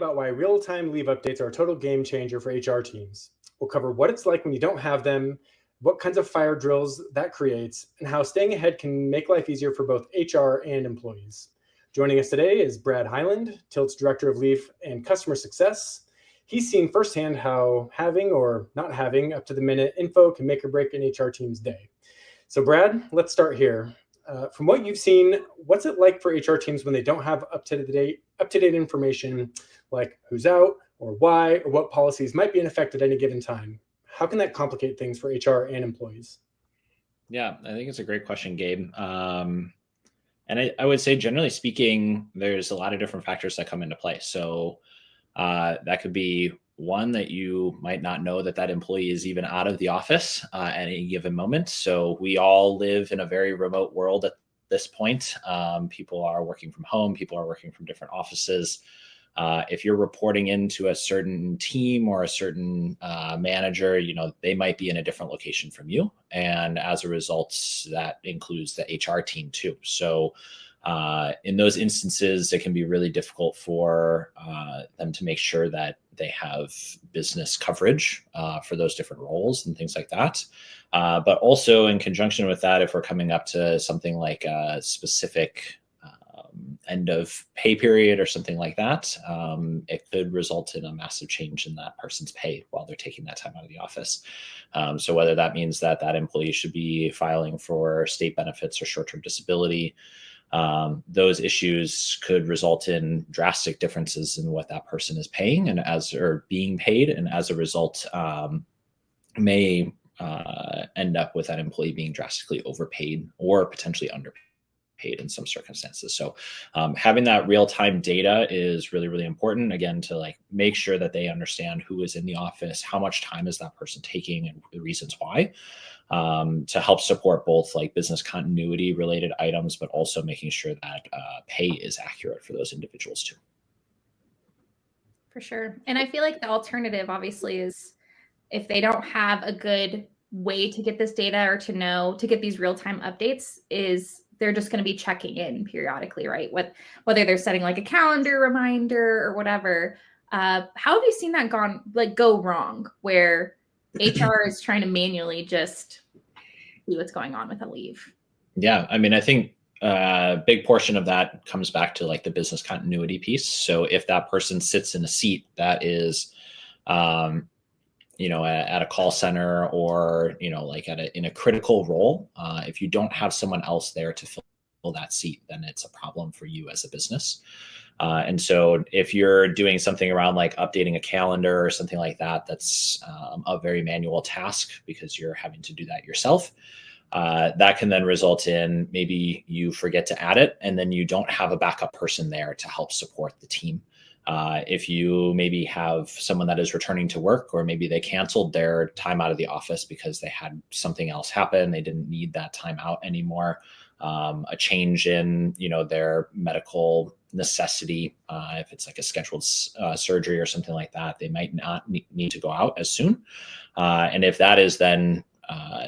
about why real-time leave updates are a total game changer for HR teams. We'll cover what it's like when you don't have them, what kinds of fire drills that creates, and how staying ahead can make life easier for both HR and employees. Joining us today is Brad Hyland, Tilt's Director of Leave and Customer Success. He's seen firsthand how having or not having up-to-the-minute info can make or break an HR team's day. So Brad, let's start here. From what you've seen, what's it like for HR teams when they don't have up-to-date information, like who's out or why or what policies might be in effect at any given time? How can that complicate things for HR and employees? Yeah, I think it's a great question, Gabe. And I would say, generally speaking, there's a lot of different factors that come into play. So that could be one, that you might not know that employee is even out of the office at any given moment. So we all live in a very remote world at this point. People are working from home. People are working from different offices. If you're reporting into a certain team or a certain manager, they might be in a different location from you. And as a result, that includes the HR team too. So in those instances, it can be really difficult for them to make sure that they have business coverage for those different roles and things like that. But also in conjunction with that, if we're coming up to something like a specific end of pay period or something like that, it could result in a massive change in that person's pay while they're taking that time out of the office. So whether that means that employee should be filing for state benefits or short-term disability, those issues could result in drastic differences in what that person is paying or being paid, and as a result, may end up with that employee being drastically overpaid or potentially underpaid in some circumstances. So having that real-time data is really, really important, again, to make sure that they understand who is in the office, how much time is that person taking, and the reasons why, to help support both business continuity related items, but also making sure that pay is accurate for those individuals too. For sure. And I feel like the alternative obviously is, if they don't have a good way to get this data or to get these real-time updates, is they're just going to be checking in periodically, right? Whether they're setting a calendar reminder or whatever. How have you seen that go wrong, where HR is trying to manually just see what's going on with a leave? Yeah, I mean, I think a big portion of that comes back to the business continuity piece. So if that person sits in a seat that is, at a call center or, in a critical role, if you don't have someone else there to fill that seat, then it's a problem for you as a business. And so if you're doing something around updating a calendar or something like that, that's a very manual task because you're having to do that yourself. That can then result in maybe you forget to add it, and then you don't have a backup person there to help support the team. If you maybe have someone that is returning to work, or maybe they canceled their time out of the office because they had something else happen, they didn't need that time out anymore, a change in their medical necessity, if it's a scheduled surgery or something like that, they might not need to go out as soon. And if that is then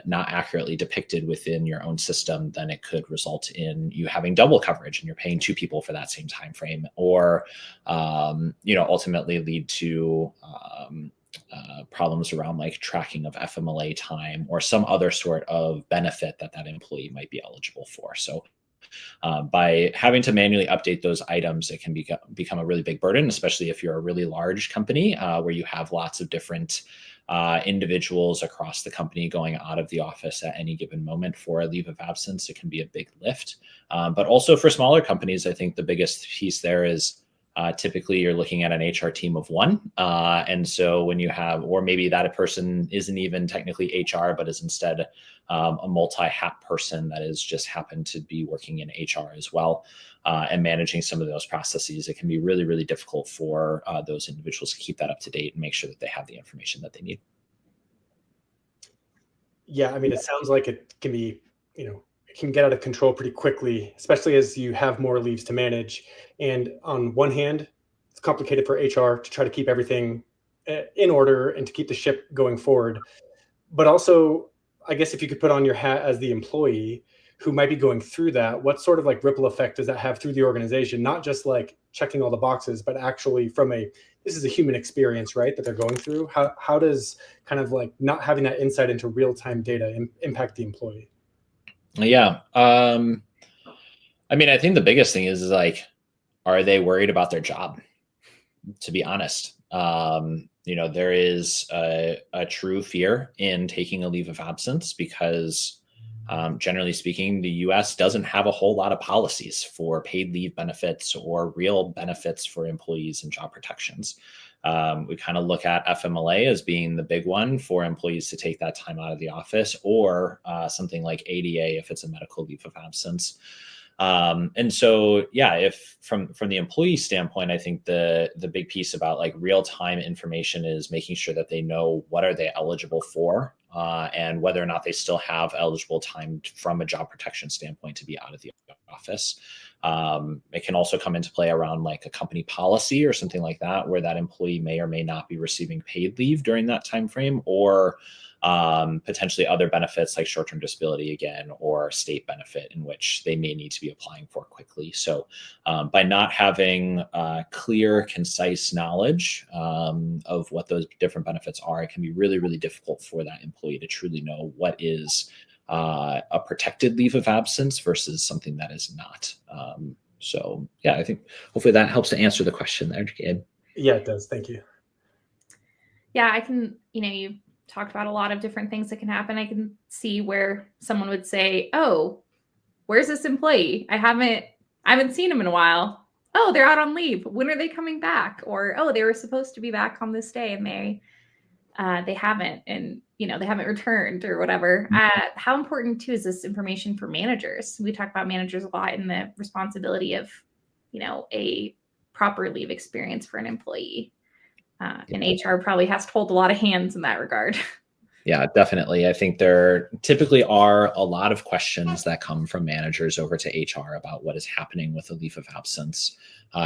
not accurately depicted within your own system, then it could result in you having double coverage and you're paying two people for that same time frame, or ultimately lead to problems around tracking of FMLA time or some other sort of benefit that employee might be eligible for. So by having to manually update those items, it can become a really big burden, especially if you're a really large company where you have lots of different individuals across the company going out of the office at any given moment for a leave of absence. It can be a big lift. But also for smaller companies, I think the biggest piece there is typically you're looking at an HR team of one. And so when you have, or maybe that a person isn't even technically HR, but is instead a multi-hat person that is just happened to be working in HR as well, and managing some of those processes, it can be really, really difficult for those individuals to keep that up to date and make sure that they have the information that they need. Yeah, I mean, it sounds like it can be, it can get out of control pretty quickly, especially as you have more leaves to manage. And on one hand, it's complicated for HR to try to keep everything in order and to keep the ship going forward. But also, I guess if you could put on your hat as the employee, who might be going through that, what sort of like ripple effect does that have through the organization? Not just like checking all the boxes, but actually from this is a human experience, right, that they're going through. How does kind of like not having that insight into real-time data impact the employee? Yeah. I mean, I think the biggest thing is like, are they worried about their job? To be honest, there is a true fear in taking a leave of absence because, generally speaking, the U.S. doesn't have a whole lot of policies for paid leave benefits or real benefits for employees and job protections. We kind of look at FMLA as being the big one for employees to take that time out of the office, or something like ADA if it's a medical leave of absence. And so, yeah, if from the employee standpoint, I think the big piece about like real time information is making sure that they know what are they eligible for, and whether or not they still have eligible time from a job protection standpoint to be out of the office. It can also come into play around like a company policy or something like that, where that employee may or may not be receiving paid leave during that time frame, or potentially other benefits like short-term disability again, or state benefit in which they may need to be applying for quickly. So by not having clear, concise knowledge of what those different benefits are, it can be really, really difficult for that employee to truly know what is a protected leave of absence versus something that is not. So yeah, I think hopefully that helps to answer the question there, Gabe. Yeah, it does. Thank you. Yeah, I can, you talked about a lot of different things that can happen. I can see where someone would say, "Oh, where's this employee? I haven't seen him in a while. Oh, they're out on leave. When are they coming back?" Or, "Oh, they were supposed to be back on this day and they haven't, and they haven't returned," or whatever. How important too is this information for managers? We talk about managers a lot in the responsibility of, a proper leave experience for an employee. And HR probably has to hold a lot of hands in that regard. Yeah, definitely. I think there typically are a lot of questions that come from managers over to HR about what is happening with a leave of absence.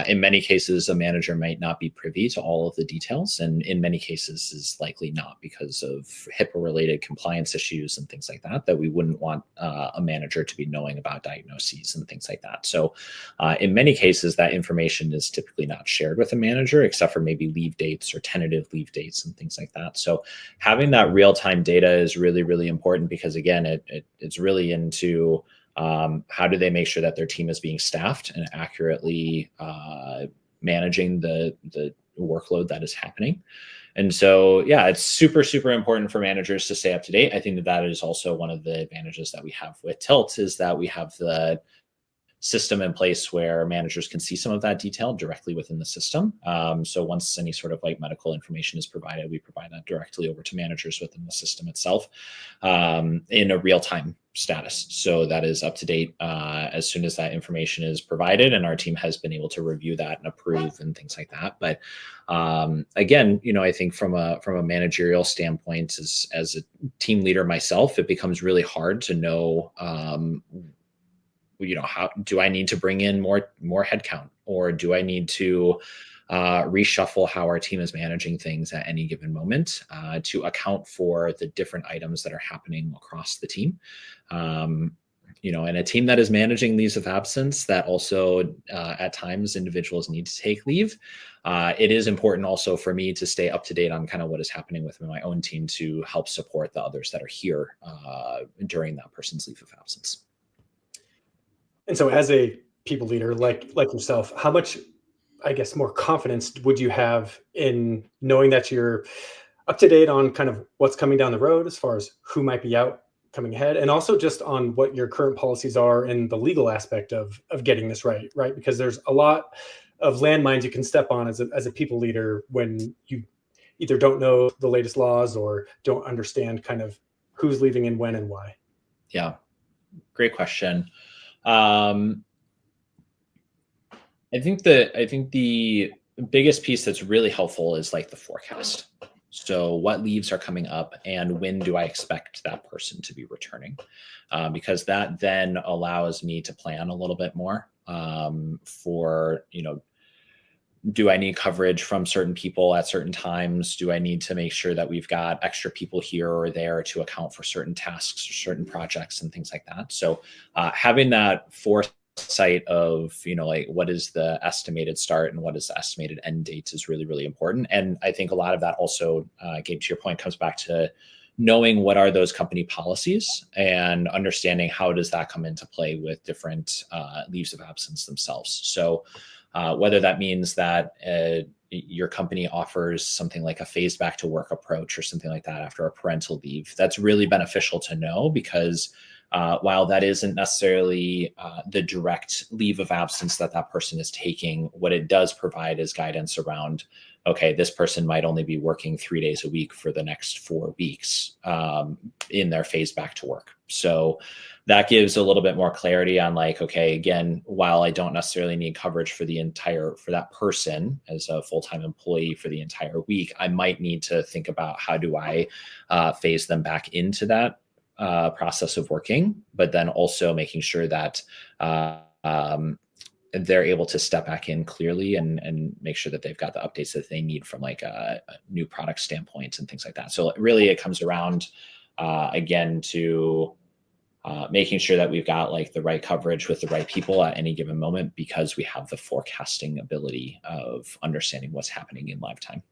In many cases, a manager might not be privy to all of the details, and in many cases is likely not because of HIPAA-related compliance issues and things like that we wouldn't want a manager to be knowing about diagnoses and things like that. So in many cases, that information is typically not shared with a manager, except for maybe leave dates or tentative leave dates and things like that. So having that real-time data is really, really important because, again, it's really into how do they make sure that their team is being staffed and accurately managing the workload that is happening. And so, yeah, it's super, super important for managers to stay up to date. I think that is also one of the advantages that we have with Tilt, is that we have the system in place where managers can see some of that detail directly within the system. So once any sort of like medical information is provided, we provide that directly over to managers within the system itself in a real-time status. So that is up to date as soon as that information is provided, and our team has been able to review that and approve and things like that. But again, I think from a managerial standpoint, as a team leader myself, it becomes really hard to know how do I need to bring in more headcount, or do I need to reshuffle how our team is managing things at any given moment to account for the different items that are happening across the team. And a team that is managing leaves of absence that also at times individuals need to take leave. It is important also for me to stay up to date on kind of what is happening with my own team to help support the others that are here during that person's leave of absence. And so as a people leader like yourself, how much, I guess, more confidence would you have in knowing that you're up to date on kind of what's coming down the road as far as who might be out coming ahead, and also just on what your current policies are and the legal aspect of getting this right? Because there's a lot of landmines you can step on as a people leader when you either don't know the latest laws or don't understand kind of who's leaving and when and why. Yeah, great question. I think the biggest piece that's really helpful is like the forecast. So what leaves are coming up and when do I expect that person to be returning? Because that then allows me to plan a little bit more for, do I need coverage from certain people at certain times? Do I need to make sure that we've got extra people here or there to account for certain tasks or certain projects and things like that? So having that foresight of, like what is the estimated start and what is the estimated end date is really, really important. And I think a lot of that also, Gabe, to your point, comes back to knowing what are those company policies and understanding how does that come into play with different leaves of absence themselves. So whether that means that your company offers something like a phased back to work approach or something like that after a parental leave, that's really beneficial to know, because while that isn't necessarily the direct leave of absence that person is taking, what it does provide is guidance around, okay, this person might only be working 3 days a week for the next 4 weeks in their phase back to work. So that gives a little bit more clarity on like, okay, again, while I don't necessarily need coverage for that person as a full-time employee for the entire week, I might need to think about how do I phase them back into that process of working, but then also making sure that they're able to step back in clearly and make sure that they've got the updates that they need from like a new product standpoint and things like that. So really it comes around again to making sure that we've got like the right coverage with the right people at any given moment, because we have the forecasting ability of understanding what's happening in live time.